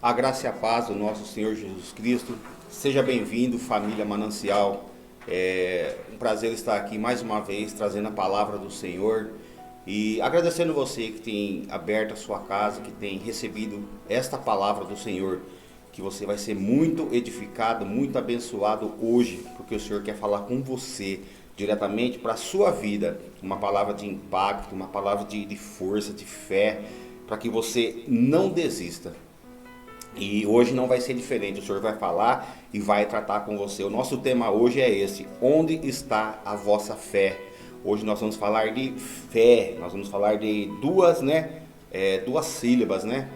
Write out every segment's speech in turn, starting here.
A graça e a paz do nosso Senhor Jesus Cristo. Seja bem-vindo, família Manancial. É um prazer estar aqui mais uma vez, trazendo a palavra do Senhor. E agradecendo você que tem aberto a sua casa, que tem recebido esta palavra do Senhor. Que você vai ser muito edificado, muito abençoado hoje, porque o Senhor quer falar com você diretamente para a sua vida. Uma palavra de impacto, uma palavra de força, de fé, para que você não desista. E hoje não vai ser diferente, o Senhor vai falar e vai tratar com você. O nosso tema hoje é esse: onde está a vossa fé? Hoje nós vamos falar de fé, nós vamos falar de duas sílabas, né?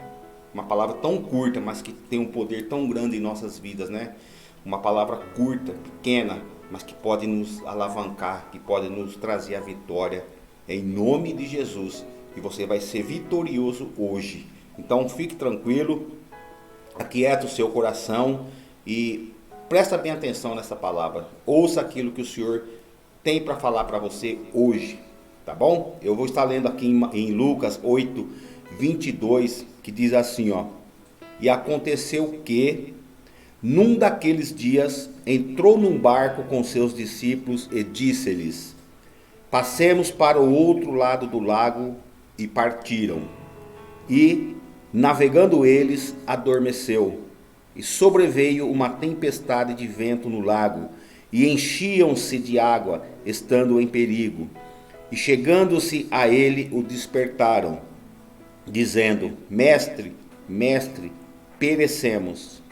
Uma palavra tão curta, mas que tem um poder tão grande em nossas vidas, né? Uma palavra curta, pequena, mas que pode nos alavancar, que pode nos trazer a vitória. Em nome de Jesus, e você vai ser vitorioso hoje. Então fique tranquilo, aquieta o seu coração e presta bem atenção nessa palavra. Ouça aquilo que o Senhor tem para falar para você hoje, tá bom? Eu vou estar lendo aqui em Lucas 8:22, que diz assim, ó: E aconteceu que, num daqueles dias, entrou num barco com seus discípulos e disse-lhes: Passemos para o outro lado do lago. E partiram. E, navegando eles, adormeceu. E sobreveio uma tempestade de vento no lago, e enchiam-se de água, estando em perigo. E chegando-se a ele, o despertaram, dizendo: Mestre, mestre, perecemos.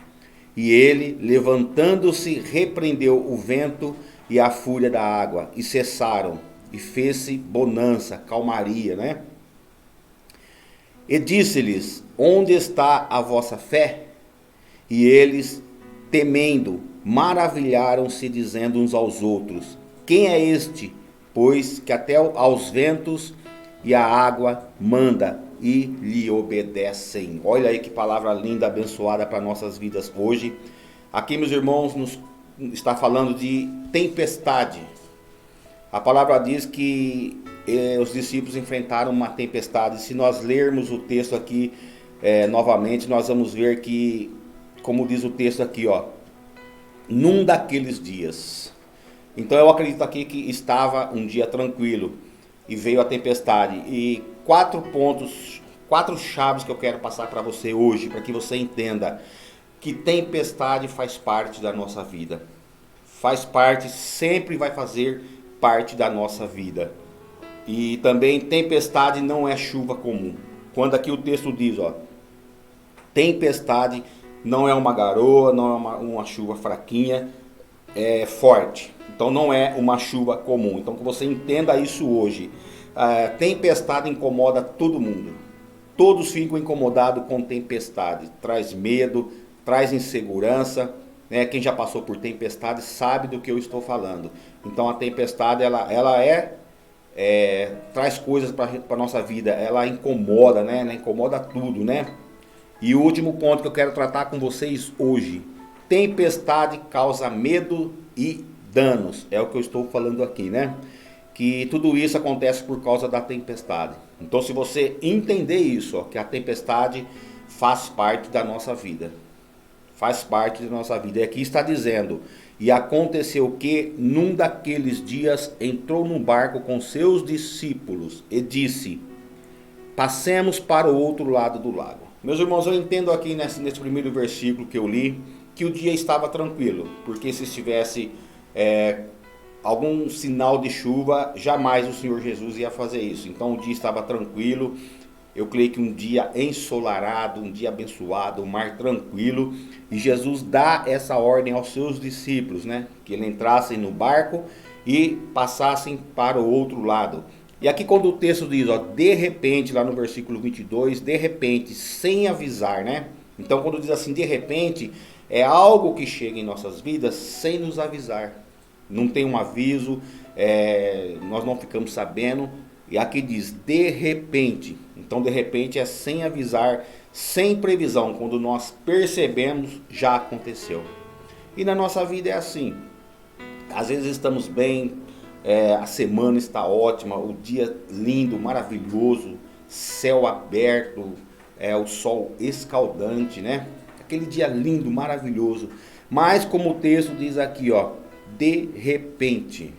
E ele, levantando-se, repreendeu o vento e a fúria da água, e cessaram, e fez-se bonança, calmaria, né? E disse-lhes: Onde está a vossa fé? E eles, temendo, maravilharam-se, dizendo uns aos outros: Quem é este, pois que até aos ventos e à água manda, e lhe obedecem? Olha aí que palavra linda, abençoada para nossas vidas hoje. Aqui, meus irmãos, nos está falando de tempestade. A palavra diz que os discípulos enfrentaram uma tempestade. Se nós lermos o texto aqui novamente, nós vamos ver que, como diz o texto aqui, ó, num daqueles dias. Então eu acredito aqui que estava um dia tranquilo e veio a tempestade. E 4 pontos, 4 chaves que eu quero passar para você hoje, para que você entenda que tempestade faz parte da nossa vida. Faz parte, sempre vai fazer parte da nossa vida. E também tempestade não é chuva comum. Quando aqui o texto diz, ó, tempestade não é uma garoa, não é uma chuva fraquinha, é forte. Então não é uma chuva comum. Então que você entenda isso hoje. Tempestade incomoda todo mundo. Todos ficam incomodados com tempestade. Traz medo, traz insegurança. Quem já passou por tempestade sabe do que eu estou falando. Então a tempestade ela traz coisas para a nossa vida, ela incomoda, né? Ela incomoda tudo, né? E o último ponto que eu quero tratar com vocês hoje: tempestade causa medo e danos. É o que eu estou falando aqui, né? Que tudo isso acontece por causa da tempestade. Então, se você entender isso, ó, que a tempestade faz parte da nossa vida. Faz parte da nossa vida. E aqui está dizendo: E aconteceu que, num daqueles dias, entrou num barco com seus discípulos e disse: Passemos para o outro lado do lago. Meus irmãos, eu entendo aqui nesse primeiro versículo que eu li, que o dia estava tranquilo, porque se estivesse algum sinal de chuva, jamais o Senhor Jesus ia fazer isso. Então o dia estava tranquilo. Eu creio que um dia ensolarado, um dia abençoado, um mar tranquilo. E Jesus dá essa ordem aos seus discípulos, né? Que eles entrassem no barco e passassem para o outro lado. E aqui quando o texto diz, ó, de repente, lá no versículo 22, de repente, sem avisar, né? Então quando diz assim, de repente, é algo que chega em nossas vidas sem nos avisar. Não tem um aviso, nós não ficamos sabendo. E aqui diz, de repente. Então, de repente é sem avisar, sem previsão. Quando nós percebemos, já aconteceu. E na nossa vida é assim. Às vezes estamos bem, a semana está ótima, o dia lindo, maravilhoso, céu aberto, o sol escaldante, né? aquele dia lindo, maravilhoso. Mas como o texto diz aqui, ó, de repente.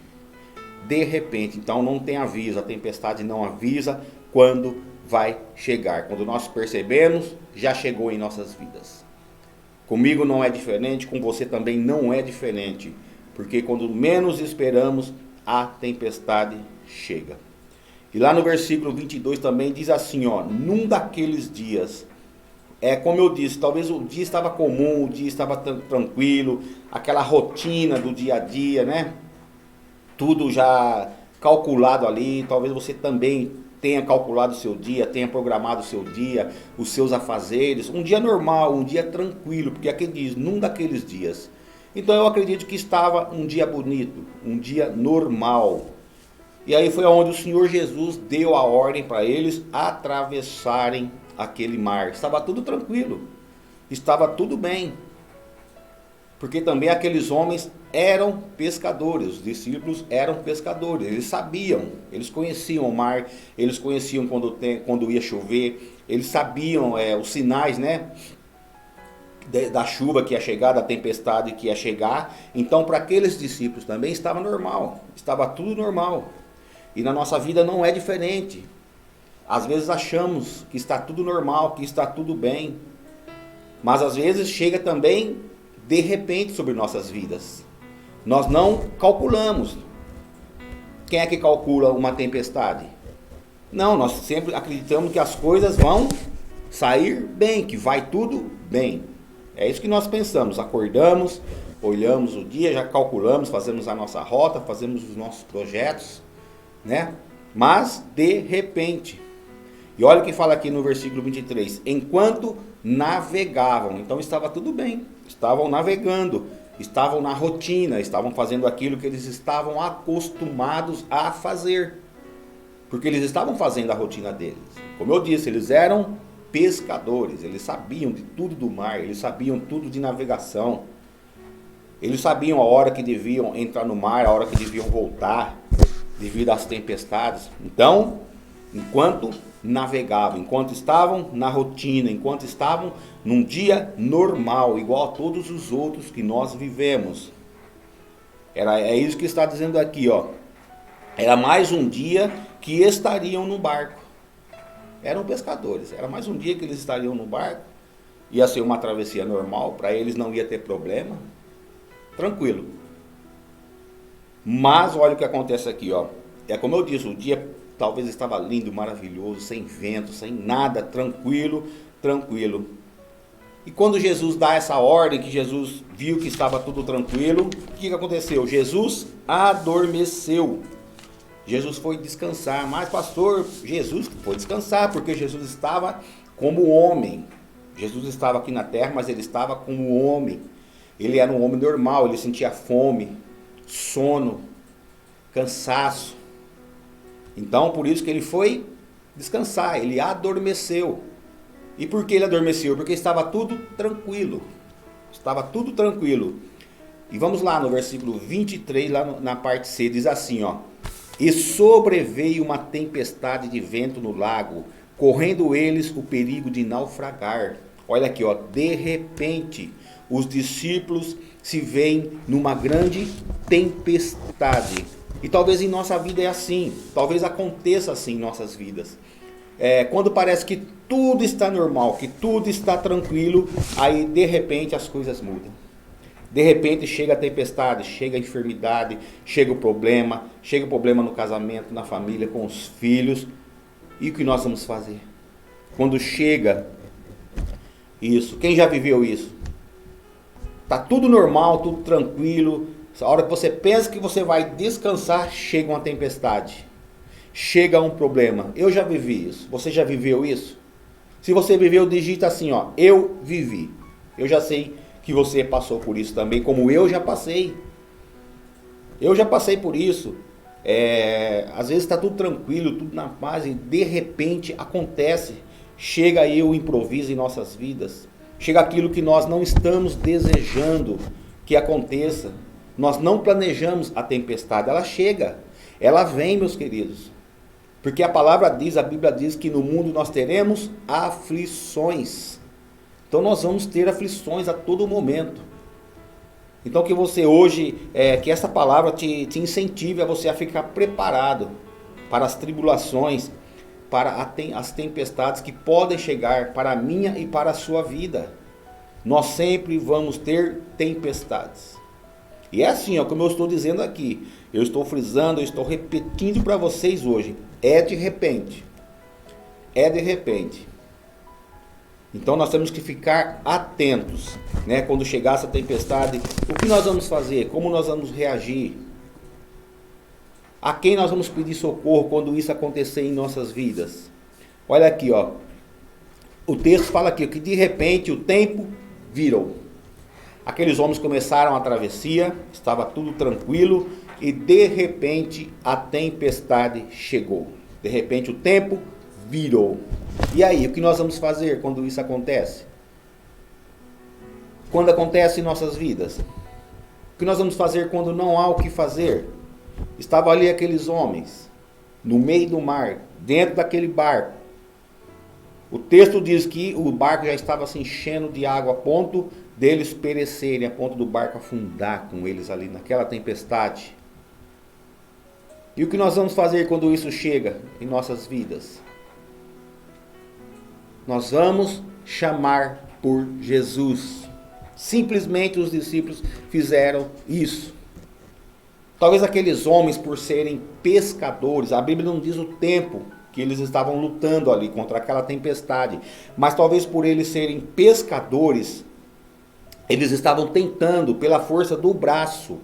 De repente. Então não tem aviso, a tempestade não avisa quando vai chegar. Quando nós percebemos, já chegou em nossas vidas. Comigo não é diferente, com você também não é diferente. Porque quando menos esperamos, a tempestade chega. E lá no versículo 22 também diz assim, ó, num daqueles dias, como eu disse, talvez o dia estava comum, o dia estava tranquilo, aquela rotina do dia a dia, né? Tudo já calculado ali, talvez você também tenha calculado o seu dia, tenha programado o seu dia, os seus afazeres, um dia normal, um dia tranquilo, porque aqui diz, num daqueles dias. Então eu acredito que estava um dia bonito, um dia normal. E aí foi onde o Senhor Jesus deu a ordem para eles atravessarem aquele mar. Estava tudo tranquilo, estava tudo bem. Porque também aqueles homens eram pescadores, os discípulos eram pescadores, eles sabiam, eles conheciam o mar, eles conheciam quando ia chover, eles sabiam os sinais, né, da chuva que ia chegar, da tempestade que ia chegar. Então para aqueles discípulos também estava normal, estava tudo normal. E na nossa vida não é diferente. Às vezes achamos que está tudo normal, que está tudo bem, mas às vezes chega também de repente sobre nossas vidas. Nós não calculamos. Quem é que calcula uma tempestade? Não, nós sempre acreditamos que as coisas vão sair bem, que vai tudo bem. É isso que nós pensamos. Acordamos, olhamos o dia, já calculamos, fazemos a nossa rota, fazemos os nossos projetos, né? Mas de repente. E olha o que fala aqui no versículo 23. Enquanto navegavam, então estava tudo bem. Estavam navegando, estavam na rotina, estavam fazendo aquilo que eles estavam acostumados a fazer. Porque eles estavam fazendo a rotina deles. Como eu disse, eles eram pescadores, eles sabiam de tudo do mar, eles sabiam tudo de navegação. Eles sabiam a hora que deviam entrar no mar, a hora que deviam voltar, devido às tempestades. Então, enquanto navegavam, enquanto estavam na rotina, enquanto estavam num dia normal, igual a todos os outros que nós vivemos. É isso que está dizendo aqui, ó. Era mais um dia que estariam no barco. Eram pescadores, era mais um dia que eles estariam no barco. Ia ser uma travessia normal, para eles não ia ter problema. Tranquilo. Mas olha o que acontece aqui, ó. É como eu disse, o dia talvez estava lindo, maravilhoso, sem vento, sem nada, tranquilo. E quando Jesus dá essa ordem, que Jesus viu que estava tudo tranquilo, o que aconteceu? Jesus adormeceu. Jesus foi descansar. Mas pastor, Jesus foi descansar, porque Jesus estava como homem. Jesus estava aqui na terra, mas ele estava como homem. Ele era um homem normal, ele sentia fome, sono, cansaço. Então, por isso que ele foi descansar, ele adormeceu. E por que ele adormeceu? Porque estava tudo tranquilo. Estava tudo tranquilo. E vamos lá no versículo 23, lá na parte C, diz assim, ó. E sobreveio uma tempestade de vento no lago, correndo eles o perigo de naufragar. Olha aqui, ó, de repente, os discípulos se veem numa grande tempestade. E talvez em nossa vida é assim, talvez aconteça assim em nossas vidas. Quando parece que tudo está normal, que tudo está tranquilo, aí de repente as coisas mudam. De repente chega a tempestade, chega a enfermidade, chega o problema no casamento, na família, com os filhos. E o que nós vamos fazer? Quando chega isso, quem já viveu isso? Está tudo normal, tudo tranquilo. A hora que você pensa que você vai descansar, chega uma tempestade. Chega um problema. Eu já vivi isso. Você já viveu isso? Se você viveu, digita assim, ó. Eu vivi. Eu já sei que você passou por isso também, como eu já passei. Eu já passei por isso. Às vezes está tudo tranquilo, tudo na paz, e de repente acontece. Chega aí o improviso em nossas vidas. Chega aquilo que nós não estamos desejando que aconteça. Nós não planejamos a tempestade, ela chega, ela vem, meus queridos. Porque a palavra diz, a Bíblia diz que no mundo nós teremos aflições. Então nós vamos ter aflições a todo momento. Então que você hoje, que essa palavra te incentive a você a ficar preparado para as tribulações, para as tempestades que podem chegar para a minha e para a sua vida. Nós sempre vamos ter tempestades. E é assim, como eu estou dizendo aqui, eu estou frisando, eu estou repetindo para vocês hoje, é de repente. É de repente. Então nós temos que ficar atentos, né? Quando chegar essa tempestade, o que nós vamos fazer? Como nós vamos reagir? A quem nós vamos pedir socorro quando isso acontecer em nossas vidas? Olha aqui, ó. O texto fala aqui que de repente o tempo virou. Aqueles homens começaram a travessia, estava tudo tranquilo e de repente a tempestade chegou. De repente o tempo virou. E aí, o que nós vamos fazer quando isso acontece? Quando acontece em nossas vidas? O que nós vamos fazer quando não há o que fazer? Estavam ali aqueles homens, no meio do mar, dentro daquele barco. O texto diz que o barco já estava se enchendo de água a ponto deles perecerem, a ponto do barco afundar com eles ali naquela tempestade. E o que nós vamos fazer quando isso chega em nossas vidas? Nós vamos chamar por Jesus. Simplesmente os discípulos fizeram isso. Talvez aqueles homens, por serem pescadores, a Bíblia não diz o tempo que eles estavam lutando ali contra aquela tempestade, mas talvez por eles serem pescadores, eles estavam tentando, pela força do braço,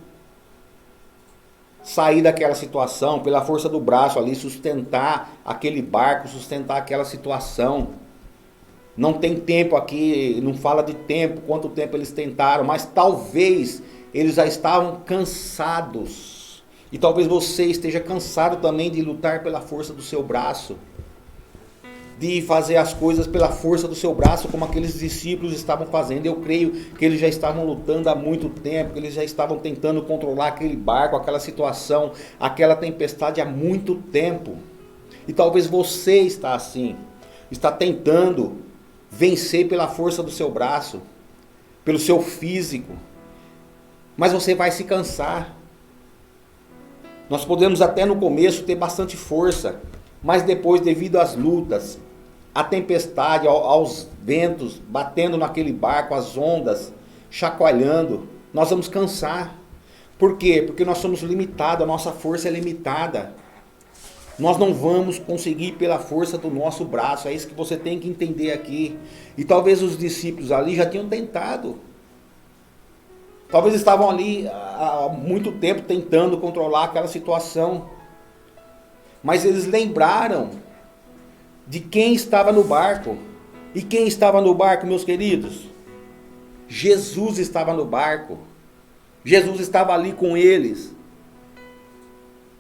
sair daquela situação, pela força do braço ali, sustentar aquele barco, sustentar aquela situação. Não tem tempo aqui, não fala de tempo, quanto tempo eles tentaram, mas talvez eles já estavam cansados. E talvez você esteja cansado também de lutar pela força do seu braço, de fazer as coisas pela força do seu braço, como aqueles discípulos estavam fazendo. Eu creio que eles já estavam lutando há muito tempo, que eles já estavam tentando controlar aquele barco, aquela situação, aquela tempestade há muito tempo. E talvez você está assim, está tentando vencer pela força do seu braço, pelo seu físico, mas você vai se cansar. Nós podemos até no começo ter bastante força, mas depois, devido às lutas, à tempestade, aos ventos batendo naquele barco, as ondas chacoalhando, nós vamos cansar. Por quê? Porque nós somos limitados, a nossa força é limitada. Nós não vamos conseguir pela força do nosso braço. É isso que você tem que entender aqui. E talvez os discípulos ali já tinham tentado. Talvez estavam ali há muito tempo tentando controlar aquela situação. Mas eles lembraram de quem estava no barco. E quem estava no barco, meus queridos? Jesus estava no barco. Jesus estava ali com eles.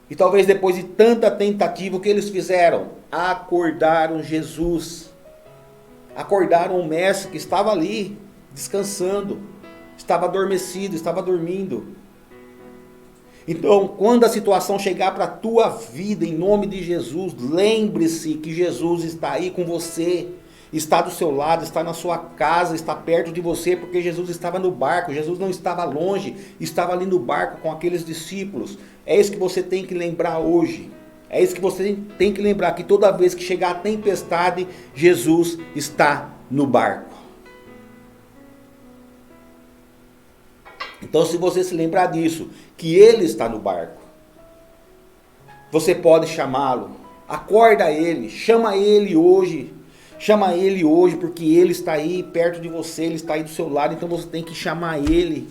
E talvez depois de tanta tentativa, o que eles fizeram? Acordaram Jesus. Acordaram o mestre que estava ali, descansando. Estava adormecido, estava dormindo. Então, quando a situação chegar para a tua vida, em nome de Jesus, lembre-se que Jesus está aí com você. Está do seu lado, está na sua casa, está perto de você, porque Jesus estava no barco, Jesus não estava longe, estava ali no barco com aqueles discípulos. É isso que você tem que lembrar hoje. É isso que você tem que lembrar, que toda vez que chegar a tempestade, Jesus está no barco. Então, se você se lembrar disso, que Ele está no barco, você pode chamá-lo, acorda Ele, chama Ele hoje. Chama Ele hoje, porque Ele está aí perto de você, Ele está aí do seu lado, então você tem que chamar Ele.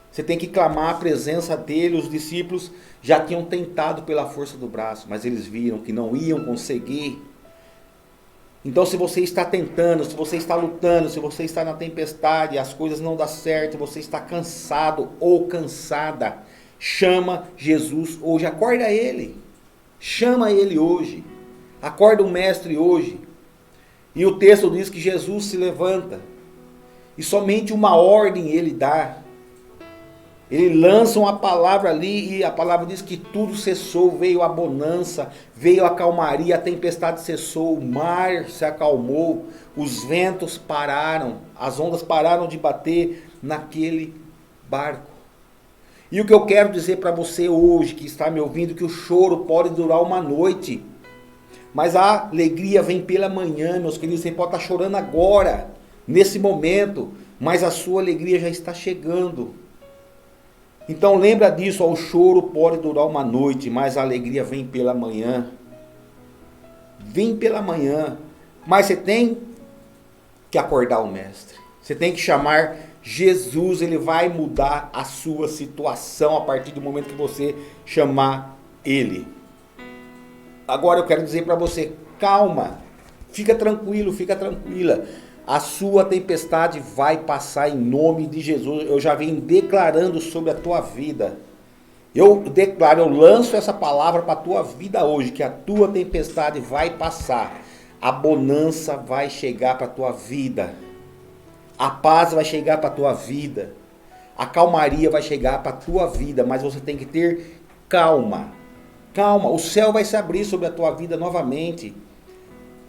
Você tem que clamar a presença dEle. Os discípulos já tinham tentado pela força do braço, mas eles viram que não iam conseguir. Então, se você está tentando, se você está lutando, se você está na tempestade, as coisas não dão certo, você está cansado ou cansada, chama Jesus hoje, acorda Ele. Chama Ele hoje. Acorda o Mestre hoje. E o texto diz que Jesus se levanta. E somente uma ordem Ele dá. Ele lança uma palavra ali e a palavra diz que tudo cessou, veio a bonança, veio a calmaria, a tempestade cessou, o mar se acalmou, os ventos pararam, as ondas pararam de bater naquele barco. E o que eu quero dizer para você hoje, que está me ouvindo, que o choro pode durar uma noite, mas a alegria vem pela manhã, meus queridos. Você pode estar chorando agora, nesse momento, mas a sua alegria já está chegando. Então lembra disso, ó, o choro pode durar uma noite, mas a alegria vem pela manhã. Vem pela manhã, mas você tem que acordar o mestre. Você tem que chamar Jesus, ele vai mudar a sua situação a partir do momento que você chamar ele. Agora eu quero dizer para você, calma, fica tranquilo, fica tranquila. A sua tempestade vai passar em nome de Jesus. Eu já venho declarando sobre a tua vida. Eu declaro, eu lanço essa palavra para a tua vida hoje, que a tua tempestade vai passar. A bonança vai chegar para a tua vida. A paz vai chegar para a tua vida. A calmaria vai chegar para a tua vida. Mas você tem que ter calma. Calma, o céu vai se abrir sobre a tua vida novamente.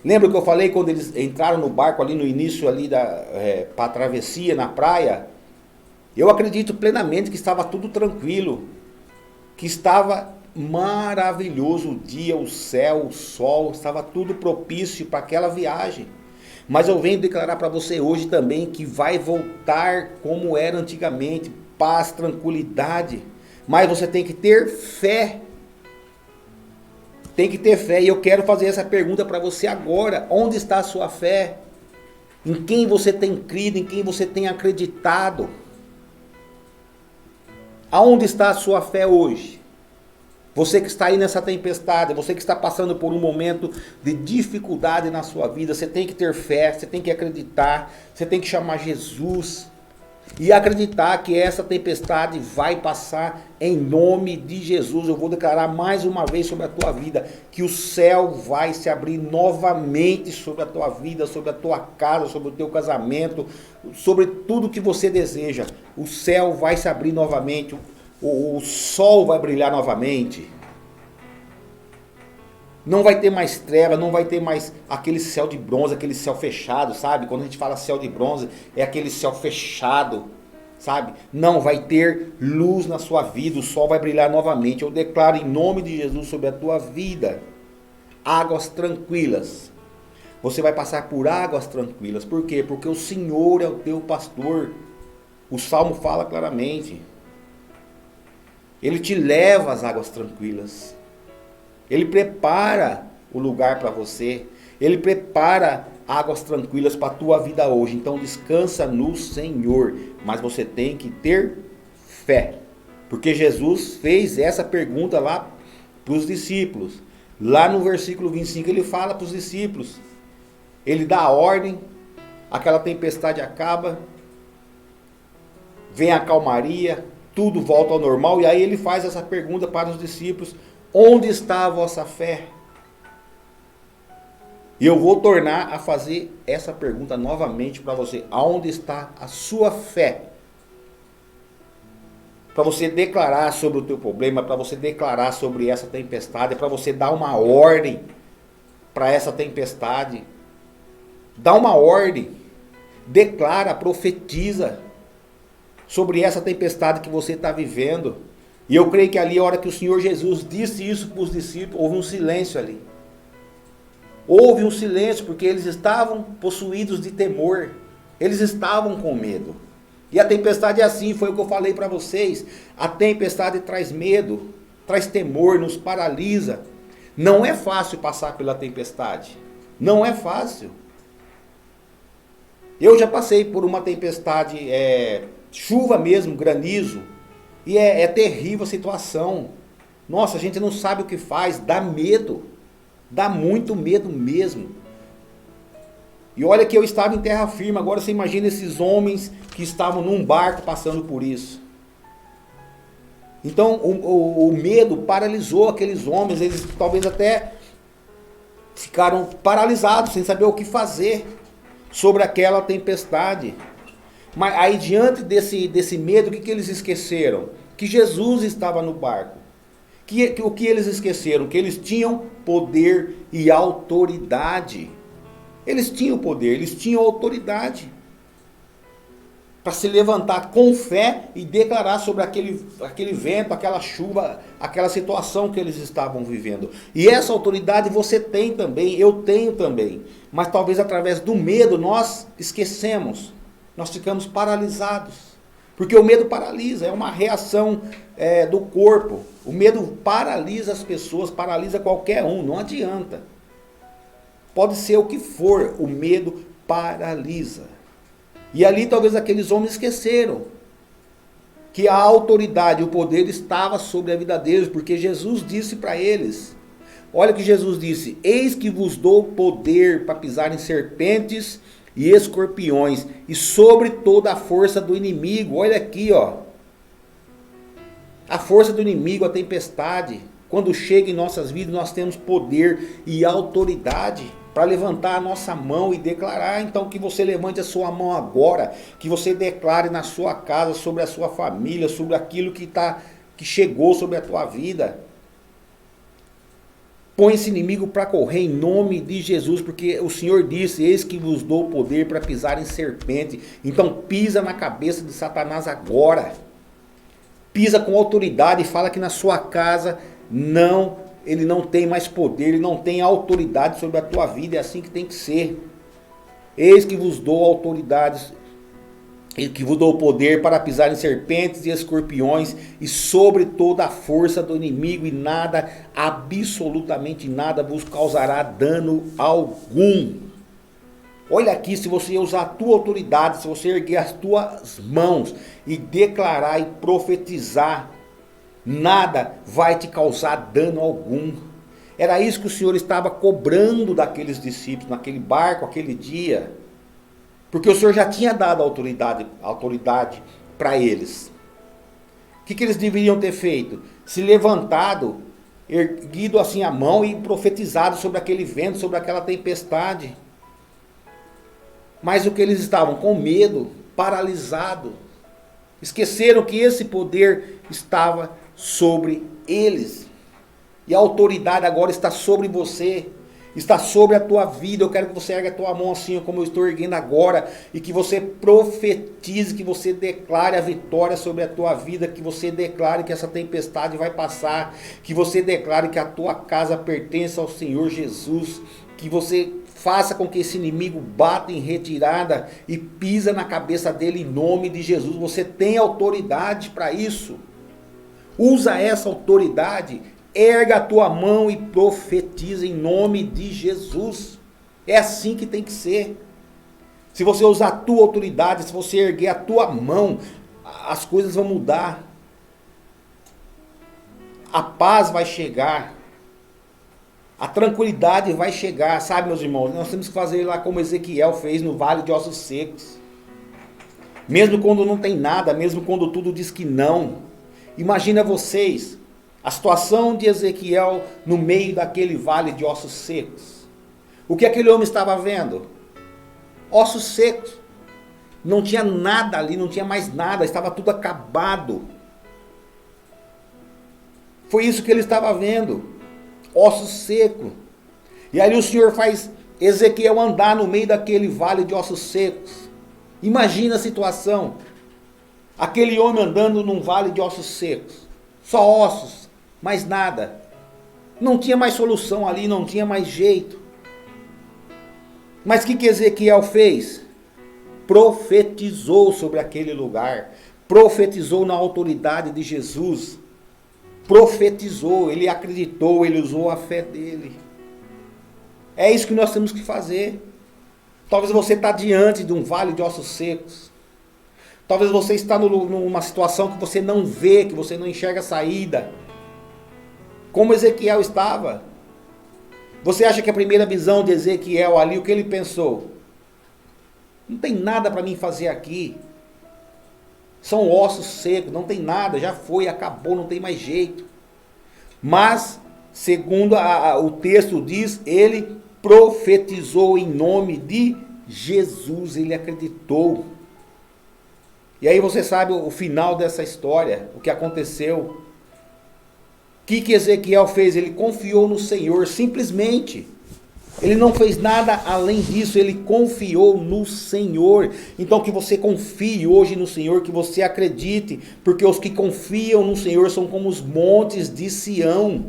Lembra que eu falei quando eles entraram no barco ali no início ali para a travessia na praia? Eu acredito plenamente que estava tudo tranquilo. Que estava maravilhoso o dia, o céu, o sol. Estava tudo propício para aquela viagem. Mas eu venho declarar para você hoje também que vai voltar como era antigamente. Paz, tranquilidade. Mas você tem que ter fé. Tem que ter fé, e eu quero fazer essa pergunta para você agora. Onde está a sua fé? Em quem você tem crido, em quem você tem acreditado? Aonde está a sua fé hoje? Você que está aí nessa tempestade, você que está passando por um momento de dificuldade na sua vida, você tem que ter fé, você tem que acreditar, você tem que chamar Jesus. E acreditar que essa tempestade vai passar em nome de Jesus. Eu vou declarar mais uma vez sobre a tua vida, que o céu vai se abrir novamente sobre a tua vida, sobre a tua casa, sobre o teu casamento, sobre tudo que você deseja. O céu vai se abrir novamente, o sol vai brilhar novamente. Não vai ter mais treva, não vai ter mais aquele céu de bronze, aquele céu fechado, sabe? Quando a gente fala céu de bronze, é aquele céu fechado, sabe? Não, vai ter luz na sua vida, o sol vai brilhar novamente. Eu declaro em nome de Jesus sobre a tua vida, águas tranquilas. Você vai passar por águas tranquilas. Por quê? Porque o Senhor é o teu pastor. O Salmo fala claramente. Ele te leva às águas tranquilas. Ele prepara o lugar para você. Ele prepara águas tranquilas para a tua vida hoje. Então descansa no Senhor. Mas você tem que ter fé. Porque Jesus fez essa pergunta lá para os discípulos. Lá no versículo 25 ele fala para os discípulos. Ele dá a ordem. Aquela tempestade acaba. Vem a calmaria. Tudo volta ao normal. E aí ele faz essa pergunta para os discípulos. Onde está a vossa fé? E eu vou tornar a fazer essa pergunta novamente para você. Aonde está a sua fé? Para você declarar sobre o teu problema, para você declarar sobre essa tempestade, para você dar uma ordem para essa tempestade. Dá uma ordem. Declara, profetiza sobre essa tempestade que você está vivendo. E eu creio que ali, a hora que o Senhor Jesus disse isso para os discípulos, houve um silêncio ali. Houve um silêncio, porque eles estavam possuídos de temor. Eles estavam com medo. E a tempestade é assim, foi o que eu falei para vocês. A tempestade traz medo, traz temor, nos paralisa. Não é fácil passar pela tempestade. Não é fácil. Eu já passei por uma tempestade, chuva mesmo, granizo. E é terrível a situação. Nossa, a gente não sabe o que faz, dá medo. Dá muito medo mesmo. E olha que eu estava em terra firme. Agora você imagina esses homens que estavam num barco passando por isso. Então o medo paralisou aqueles homens. Eles talvez até ficaram paralisados, sem saber o que fazer sobre aquela tempestade. Mas aí diante desse medo, o que eles esqueceram? Que Jesus estava no barco. O que eles esqueceram? Que eles tinham poder e autoridade. Eles tinham poder, eles tinham autoridade para se levantar com fé e declarar sobre aquele vento, aquela chuva, aquela situação que eles estavam vivendo. E essa autoridade você tem também, eu tenho também. Mas talvez através do medo nós esquecemos, nós ficamos paralisados. Porque o medo paralisa, é uma reação do corpo. O medo paralisa as pessoas, paralisa qualquer um, não adianta. Pode ser o que for, o medo paralisa. E ali talvez aqueles homens esqueceram que a autoridade, o poder estava sobre a vida deles, porque Jesus disse para eles, olha o que Jesus disse, eis que vos dou poder para pisar em serpentes e escorpiões, e sobre toda a força do inimigo. Olha aqui, ó, a força do inimigo, a tempestade, quando chega em nossas vidas, nós temos poder e autoridade para levantar a nossa mão e declarar. Então que você levante a sua mão agora, que você declare na sua casa, sobre a sua família, sobre aquilo que chegou sobre a tua vida. Põe esse inimigo para correr em nome de Jesus, porque o Senhor disse, eis que vos dou poder para pisar em serpente. Então pisa na cabeça de Satanás agora. Pisa com autoridade e fala que na sua casa ele não tem mais poder, ele não tem autoridade sobre a tua vida, é assim que tem que ser. Eis que vos dou autoridades, que vos dou poder para pisar em serpentes e escorpiões e sobre toda a força do inimigo, e nada, absolutamente nada, vos causará dano algum. Olha aqui, se você usar a tua autoridade, se você erguer as tuas mãos e declarar e profetizar, nada vai te causar dano algum. Era isso que o Senhor estava cobrando daqueles discípulos, naquele barco, aquele dia. Porque o Senhor já tinha dado autoridade para eles. O que eles deveriam ter feito? Se levantado, erguido assim a mão e profetizado sobre aquele vento, sobre aquela tempestade. Mas o que eles estavam? Com medo, paralisados. Esqueceram que esse poder estava sobre eles. E a autoridade agora está sobre você. Está sobre a tua vida. Eu quero que você ergue a tua mão assim como eu estou erguendo agora. E que você profetize, que você declare a vitória sobre a tua vida. Que você declare que essa tempestade vai passar. Que você declare que a tua casa pertence ao Senhor Jesus. Que você faça com que esse inimigo bata em retirada e pisa na cabeça dele em nome de Jesus. Você tem autoridade para isso. Usa essa autoridade, erga a tua mão e profetiza em nome de Jesus. É assim que tem que ser. Se você usar a tua autoridade, se você erguer a tua mão, as coisas vão mudar. A paz vai chegar. A tranquilidade vai chegar, sabe, meus irmãos? Nós temos que fazer lá como Ezequiel fez no Vale de Ossos Secos. Mesmo quando não tem nada, mesmo quando tudo diz que não. Imagina vocês, a situação de Ezequiel no meio daquele vale de ossos secos. O que aquele homem estava vendo? Ossos secos. Não tinha nada ali, não tinha mais nada, estava tudo acabado. Foi isso que ele estava vendo. Ossos secos. E aí o Senhor faz Ezequiel andar no meio daquele vale de ossos secos. Imagina a situação. Aquele homem andando num vale de ossos secos. Só ossos, mais nada. Não tinha mais solução ali, não tinha mais jeito. Mas o que Ezequiel fez? Profetizou sobre aquele lugar. Profetizou na autoridade de Jesus. Profetizou, ele acreditou, ele usou a fé dele. É isso que nós temos que fazer. Talvez você está diante de um vale de ossos secos. Talvez você está numa situação que você não vê, que você não enxerga saída. Como Ezequiel estava. Você acha que a primeira visão de Ezequiel ali, o que ele pensou? Não tem nada para mim fazer aqui. São ossos secos, não tem nada, já foi, acabou, não tem mais jeito. Mas, segundo o texto diz, ele profetizou em nome de Jesus, ele acreditou. E aí você sabe o final dessa história, o que aconteceu. O que Ezequiel fez? Ele confiou no Senhor, simplesmente. Ele não fez nada além disso, ele confiou no Senhor. Então que você confie hoje no Senhor, que você acredite, porque os que confiam no Senhor são como os montes de Sião,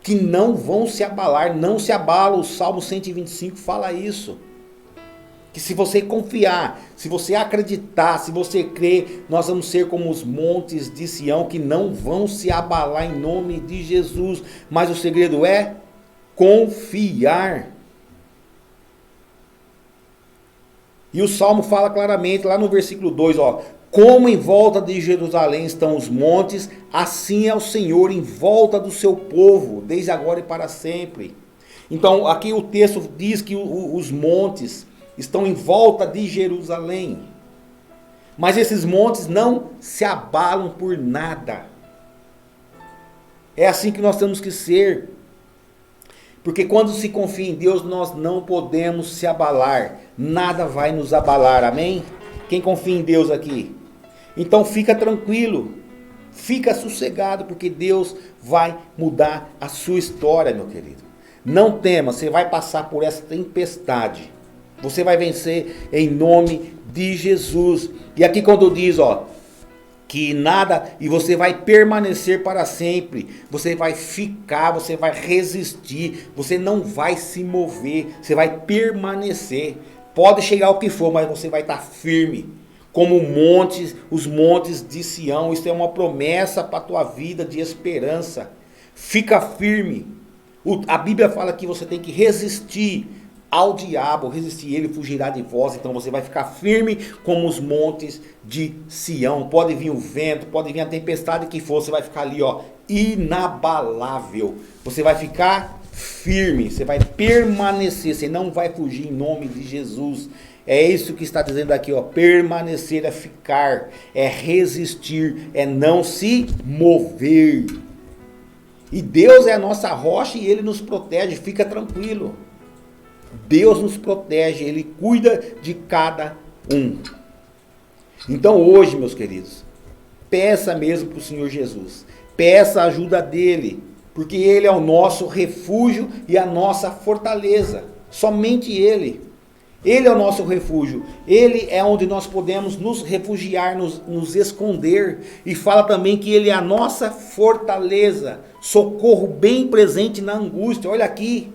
que não vão se abalar, não se abalam. O Salmo 125 fala isso. Que se você confiar, se você acreditar, se você crer, nós vamos ser como os montes de Sião, que não vão se abalar em nome de Jesus. Mas o segredo é confiar. E o Salmo fala claramente, lá no versículo 2, como em volta de Jerusalém estão os montes, assim é o Senhor em volta do seu povo, desde agora e para sempre. Então, aqui o texto diz que os montes estão em volta de Jerusalém. Mas esses montes não se abalam por nada. É assim que nós temos que ser. Porque quando se confia em Deus, nós não podemos se abalar. Nada vai nos abalar, amém? Quem confia em Deus aqui? Então fica tranquilo, fica sossegado, porque Deus vai mudar a sua história, meu querido. Não tema, você vai passar por essa tempestade. Você vai vencer em nome de Jesus. E aqui quando diz, que nada, e você vai permanecer para sempre, você vai ficar, você vai resistir, você não vai se mover, você vai permanecer. Pode chegar o que for, mas você vai estar firme, como os montes de Sião. Isso é uma promessa para a tua vida de esperança. Fica firme. A Bíblia fala que você tem que resistir ao diabo, resistir ele, fugirá de vós. Então você vai ficar firme como os montes de Sião. Pode vir o vento, pode vir a tempestade que for, você vai ficar ali, inabalável. Você vai ficar firme, você vai permanecer, você não vai fugir em nome de Jesus. É isso que está dizendo aqui, permanecer é ficar, é resistir, é não se mover. E Deus é a nossa rocha e Ele nos protege, fica tranquilo. Deus nos protege, Ele cuida de cada um. Então hoje, meus queridos, peça mesmo para o Senhor Jesus, peça a ajuda dEle, porque Ele é o nosso refúgio e a nossa fortaleza, somente Ele. Ele é o nosso refúgio, Ele é onde nós podemos nos refugiar, nos esconder. E fala também que Ele é a nossa fortaleza, socorro bem presente na angústia. Olha aqui,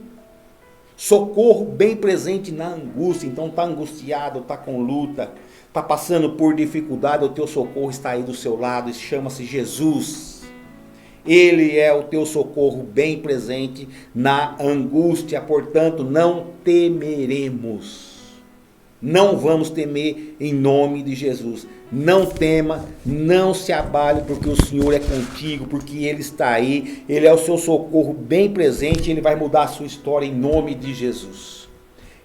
socorro bem presente na angústia. Então está angustiado, está com luta, está passando por dificuldade, o teu socorro está aí do seu lado, chama-se Jesus. Ele é o teu socorro bem presente na angústia, portanto não temeremos. Não vamos temer em nome de Jesus. Não tema, não se abale, porque o Senhor é contigo, porque Ele está aí. Ele é o seu socorro bem presente, Ele vai mudar a sua história em nome de Jesus.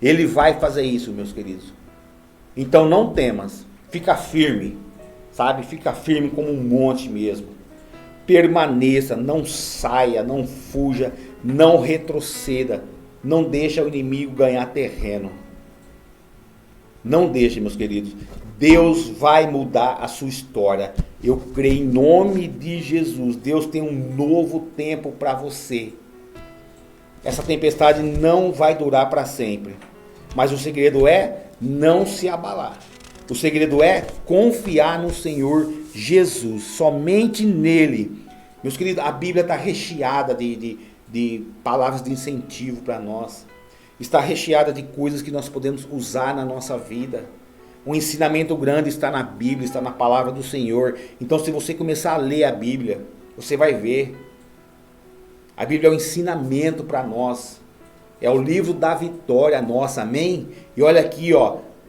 Ele vai fazer isso, meus queridos. Então não temas, fica firme, sabe? Fica firme como um monte mesmo. Permaneça, não saia, não fuja, não retroceda. Não deixa o inimigo ganhar terreno. Não deixe, meus queridos. Deus vai mudar a sua história. Eu creio em nome de Jesus. Deus tem um novo tempo para você. Essa tempestade não vai durar para sempre. Mas o segredo é não se abalar. O segredo é confiar no Senhor Jesus. Somente nele. Meus queridos, a Bíblia está recheada de palavras de incentivo para nós. Está recheada de coisas que nós podemos usar na nossa vida. Um ensinamento grande está na Bíblia, está na palavra do Senhor. Então se você começar a ler a Bíblia, você vai ver. A Bíblia é um ensinamento para nós. É o livro da vitória nossa, amém? E olha aqui,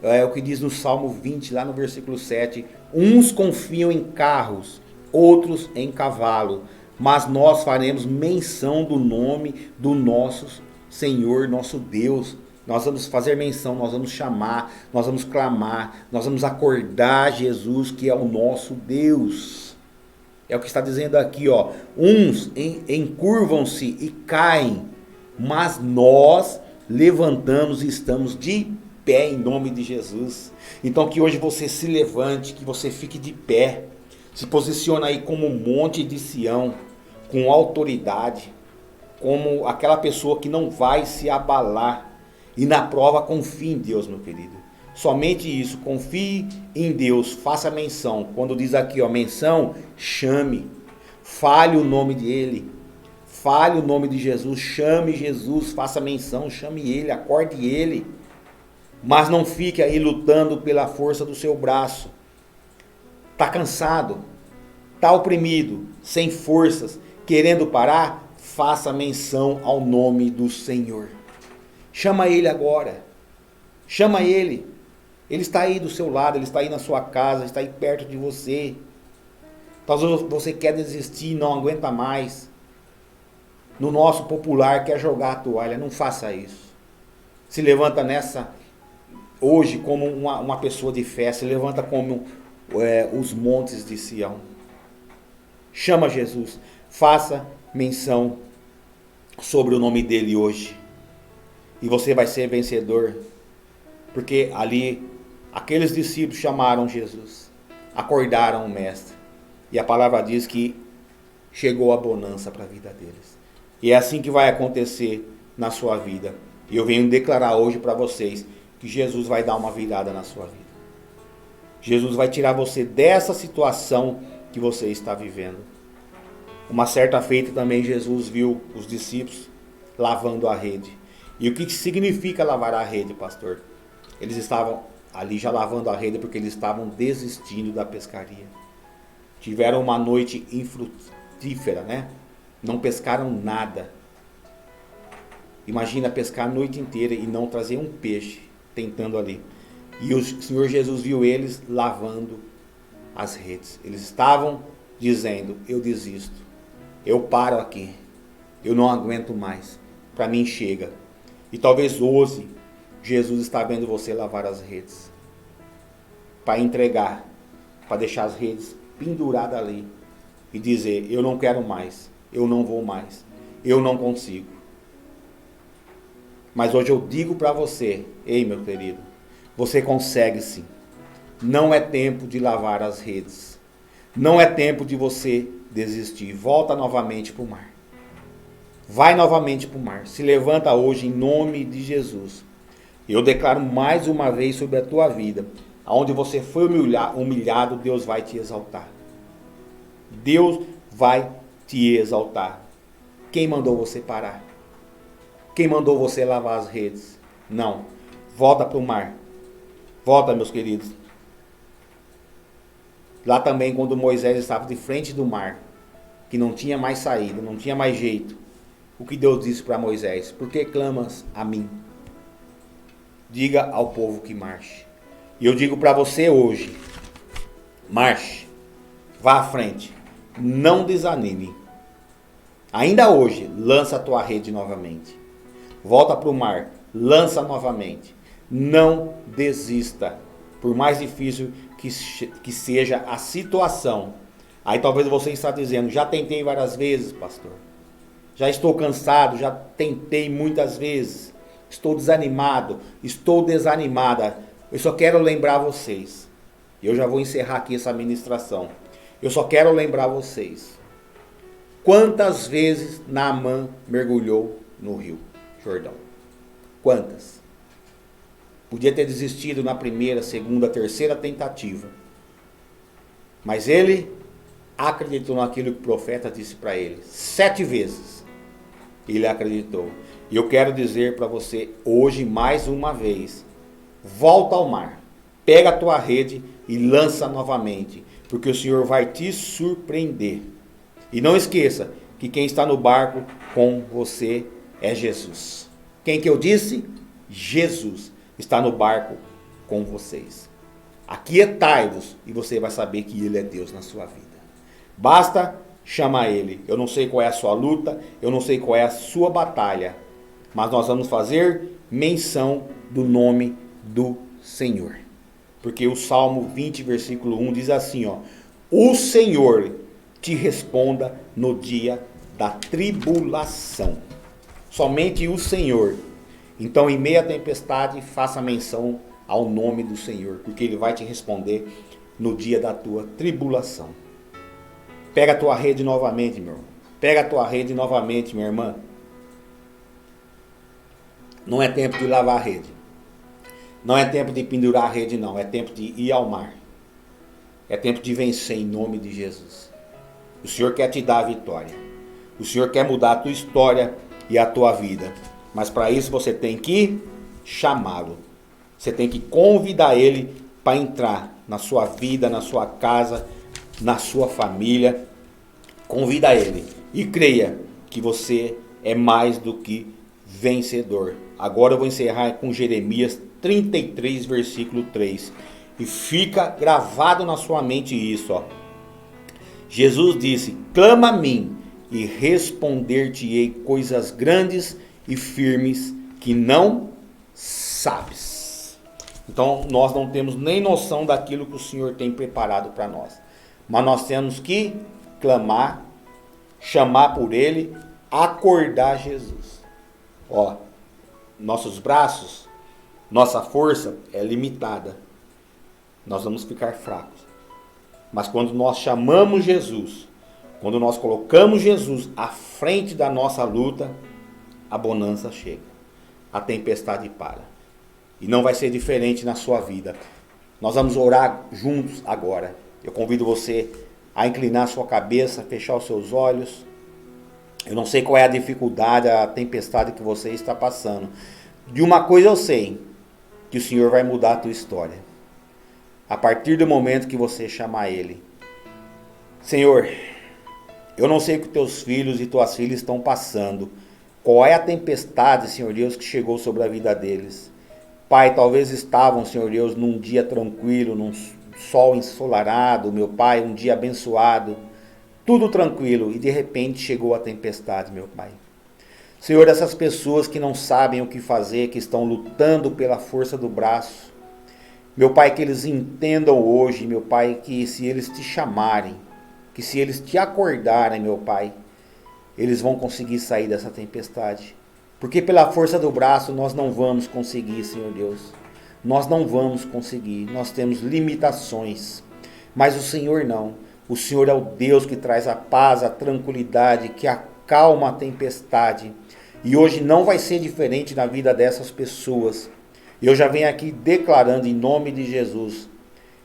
é o que diz no Salmo 20, lá no versículo 7. Uns confiam em carros, outros em cavalo, mas nós faremos menção do nome do nosso Senhor, nosso Deus. Nós vamos fazer menção, nós vamos chamar, nós vamos clamar, nós vamos acordar Jesus, que é o nosso Deus. É o que está dizendo aqui, uns encurvam-se e caem, mas nós levantamos e estamos de pé em nome de Jesus. Então que hoje você se levante, que você fique de pé. Se posiciona aí como um monte de Sião, com autoridade, como aquela pessoa que não vai se abalar. E na prova confie em Deus, meu querido. Somente isso, confie em Deus, faça menção. Quando diz aqui, ó, menção, chame. Fale o nome dele. Fale o nome de Jesus, chame Jesus, faça menção, chame ele, acorde ele. Mas não fique aí lutando pela força do seu braço. Está cansado, está oprimido, sem forças, querendo parar? Faça menção ao nome do Senhor. Chama ele agora. Chama ele. Ele está aí do seu lado, ele está aí na sua casa, está aí perto de você. Talvez você quer desistir, não aguenta mais. No nosso popular quer jogar a toalha, não faça isso. Se levanta nessa, hoje, como uma pessoa de fé, se levanta como os montes de Sião. Chama Jesus, faça menção sobre o nome dele hoje. E você vai ser vencedor. Porque ali, aqueles discípulos chamaram Jesus, acordaram o mestre. E a palavra diz que chegou a bonança para a vida deles. E é assim que vai acontecer na sua vida. E eu venho declarar hoje para vocês que Jesus vai dar uma virada na sua vida. Jesus vai tirar você dessa situação que você está vivendo. Uma certa feita também Jesus viu os discípulos lavando a rede. E o que significa lavar a rede, pastor? Eles estavam ali já lavando a rede porque eles estavam desistindo da pescaria. Tiveram uma noite infrutífera, né? Não pescaram nada. Imagina pescar a noite inteira e não trazer um peixe, tentando ali. E o Senhor Jesus viu eles lavando as redes. Eles estavam dizendo, eu desisto. Eu paro aqui. Eu não aguento mais. Para mim chega. E talvez hoje, Jesus está vendo você lavar as redes. Para entregar. Para deixar as redes penduradas ali. E dizer, eu não quero mais. Eu não vou mais. Eu não consigo. Mas hoje eu digo para você, ei meu querido, você consegue sim. Não é tempo de lavar as redes. Não é tempo de você desistir. Volta novamente para o mar. Vai novamente para o mar. Se levanta hoje em nome de Jesus. Eu declaro mais uma vez sobre a tua vida. Onde você foi humilhado, Deus vai te exaltar. Deus vai te exaltar. Quem mandou você parar? Quem mandou você lavar as redes? Não. Volta para o mar. Volta, meus queridos. Lá também, quando Moisés estava de frente do mar, que não tinha mais saída, não tinha mais jeito, o que Deus disse para Moisés? Por que clamas a mim? Diga ao povo que marche. E eu digo para você hoje, marche, vá à frente, não desanime. Ainda hoje, lança a tua rede novamente. Volta para o mar, lança novamente. Não desista, por mais difícil que seja a situação. Aí talvez você está dizendo, já tentei várias vezes, pastor. Já estou cansado, já tentei muitas vezes. Estou desanimado, estou desanimada. Eu só quero lembrar vocês. Eu já vou encerrar aqui essa ministração. Eu só quero lembrar vocês. Quantas vezes Naamã mergulhou no rio Jordão? Quantas? Podia ter desistido na primeira, segunda, terceira tentativa. Mas ele acreditou naquilo que o profeta disse para ele. 7 vezes. Ele acreditou. E eu quero dizer para você hoje mais uma vez. Volta ao mar. Pega a tua rede e lança novamente. Porque o Senhor vai te surpreender. E não esqueça que quem está no barco com você é Jesus. Quem que eu disse? Jesus está no barco com vocês. Aquietai-vos e você vai saber que Ele é Deus na sua vida. Basta chamar Ele. Eu não sei qual é a sua luta, eu não sei qual é a sua batalha, mas nós vamos fazer menção do nome do Senhor. Porque o Salmo 20, versículo 1 diz assim, ó: o Senhor te responda no dia da tribulação. Somente o Senhor. Então, em meio à tempestade, faça menção ao nome do Senhor, porque Ele vai te responder no dia da tua tribulação. Pega a tua rede novamente, meu irmão. Pega a tua rede novamente, minha irmã. Não é tempo de lavar a rede. Não é tempo de pendurar a rede, não. É tempo de ir ao mar. É tempo de vencer em nome de Jesus. O Senhor quer te dar a vitória. O Senhor quer mudar a tua história e a tua vida. Mas para isso você tem que chamá-lo. Você tem que convidar Ele para entrar na sua vida, na sua casa, na sua família. Convida Ele e creia que você é mais do que vencedor. Agora eu vou encerrar com Jeremias 33, versículo 3. E fica gravado na sua mente isso, ó. Jesus disse: clama a mim e responder-te-ei coisas grandes e firmes que não sabes. Então nós não temos nem noção daquilo que o Senhor tem preparado para nós. Mas nós temos que clamar, chamar por Ele, acordar Jesus. Ó, nossos braços, nossa força é limitada. Nós vamos ficar fracos. Mas quando nós chamamos Jesus, quando nós colocamos Jesus à frente da nossa luta, a bonança chega. A tempestade para. E não vai ser diferente na sua vida. Nós vamos orar juntos agora. Eu convido você a inclinar sua cabeça, fechar os seus olhos. Eu não sei qual é a dificuldade, a tempestade que você está passando. De uma coisa eu sei, que o Senhor vai mudar a tua história. A partir do momento que você chamar Ele. Senhor, eu não sei o que teus filhos e tuas filhas estão passando. Qual é a tempestade, Senhor Deus, que chegou sobre a vida deles. Pai, talvez estavam, Senhor Deus, num dia tranquilo, num sol ensolarado, meu Pai, um dia abençoado. Tudo tranquilo e de repente chegou a tempestade, meu Pai. Senhor, essas pessoas que não sabem o que fazer, que estão lutando pela força do braço. Meu Pai, que eles entendam hoje, meu Pai, que se eles te chamarem, que se eles te acordarem, meu Pai, eles vão conseguir sair dessa tempestade. Porque pela força do braço nós não vamos conseguir, Senhor Deus. Nós não vamos conseguir, nós temos limitações. Mas o Senhor não. O Senhor é o Deus que traz a paz, a tranquilidade, que acalma a tempestade. E hoje não vai ser diferente na vida dessas pessoas. Eu já venho aqui declarando em nome de Jesus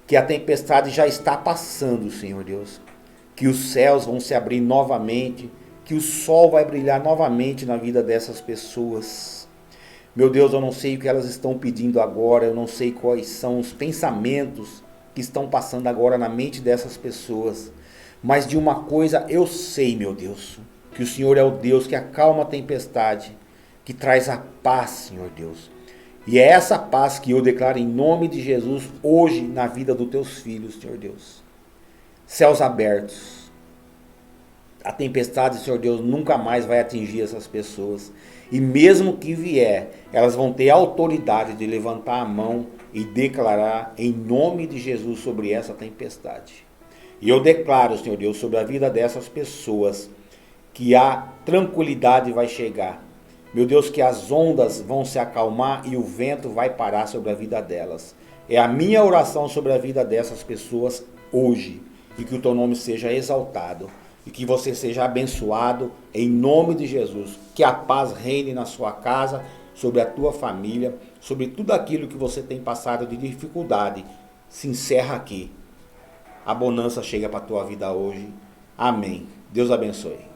que a tempestade já está passando, Senhor Deus. Que os céus vão se abrir novamente, que o sol vai brilhar novamente na vida dessas pessoas. Meu Deus, eu não sei o que elas estão pedindo agora, eu não sei quais são os pensamentos que estão passando agora na mente dessas pessoas. Mas de uma coisa eu sei, meu Deus, que o Senhor é o Deus que acalma a tempestade, que traz a paz, Senhor Deus. E é essa paz que eu declaro em nome de Jesus hoje na vida dos teus filhos, Senhor Deus. Céus abertos. A tempestade, Senhor Deus, nunca mais vai atingir essas pessoas. E mesmo que vier, elas vão ter a autoridade de levantar a mão e declarar em nome de Jesus sobre essa tempestade. E eu declaro, Senhor Deus, sobre a vida dessas pessoas, que a tranquilidade vai chegar. Meu Deus, que as ondas vão se acalmar e o vento vai parar sobre a vida delas. É a minha oração sobre a vida dessas pessoas hoje. E que o teu nome seja exaltado. E que você seja abençoado em nome de Jesus. Que a paz reine na sua casa, sobre a tua família, sobre tudo aquilo que você tem passado de dificuldade. Se encerra aqui. A bonança chega para a tua vida hoje. Amém. Deus abençoe.